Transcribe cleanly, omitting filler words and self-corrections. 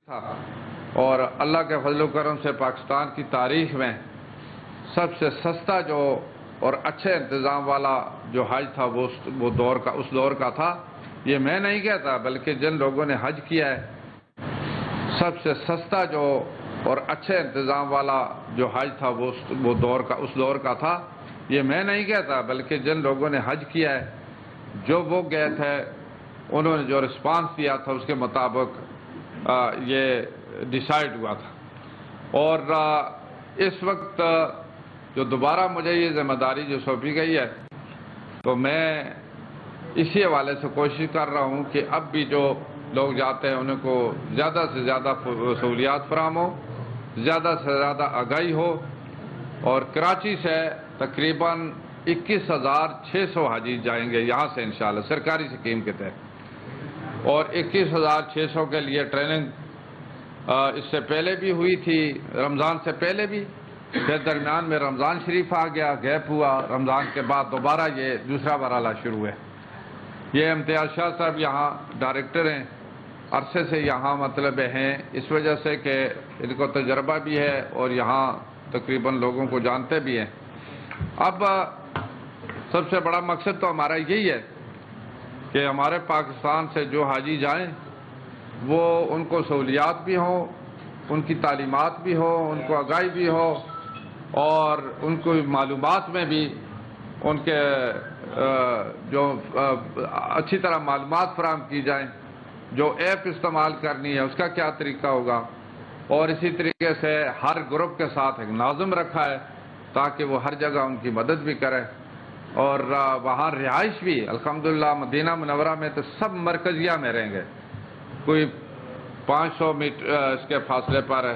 تھا اور اللہ کے فضل و کرم سے پاکستان کی تاریخ میں سب سے سستا جو اور اچھے انتظام والا جو حج تھا وہ اس دور کا تھا۔ یہ میں نہیں کہتا بلکہ جن لوگوں نے حج کیا ہے، سب سے سستا جو اور اچھے انتظام والا جو حج تھا وہ اس دور کا تھا۔ یہ میں نہیں کہتا بلکہ جن لوگوں نے حج کیا ہے، جو وہ گئے تھے، انہوں نے جو رسپانس دیا تھا اس کے مطابق یہ ڈیسائیڈ ہوا تھا۔ اور اس وقت جو دوبارہ مجھے یہ ذمہ داری جو سونپی گئی ہے، تو میں اسی حوالے سے کوشش کر رہا ہوں کہ اب بھی جو لوگ جاتے ہیں ان کو زیادہ سے زیادہ سہولیات فراہم ہو، زیادہ سے زیادہ آگاہی ہو، اور کراچی سے تقریباً 21,600 حاجی جائیں گے یہاں سے انشاءاللہ سرکاری اسکیم کے تحت، اور 21,600 کے لیے ٹریننگ اس سے پہلے بھی ہوئی تھی، رمضان سے پہلے بھی، پھر درمیان میں رمضان شریف آ گیا، گیپ ہوا، رمضان کے بعد دوبارہ یہ دوسرا مرحلہ شروع ہے۔ یہ امتیاز شاہ صاحب یہاں ڈائریکٹر ہیں، عرصے سے یہاں مطلب ہیں، اس وجہ سے کہ ان کو تجربہ بھی ہے اور یہاں تقریباً لوگوں کو جانتے بھی ہیں۔ اب سب سے بڑا مقصد تو ہمارا یہی ہے کہ ہمارے پاکستان سے جو حاجی جائیں وہ ان کو سہولیات بھی ہوں، ان کی تعلیمات بھی ہوں، ان کو آگاہی بھی ہو، اور ان کو معلومات میں بھی ان کے جو اچھی طرح معلومات فراہم کی جائیں، جو ایپ استعمال کرنی ہے اس کا کیا طریقہ ہوگا، اور اسی طریقے سے ہر گروپ کے ساتھ ایک ناظم رکھا ہے تاکہ وہ ہر جگہ ان کی مدد بھی کرے، اور وہاں رہائش بھی الحمدللہ مدینہ منورہ میں تو سب مرکزیہ میں رہیں گے، کوئی 500 میٹر اس کے فاصلے پر ہے،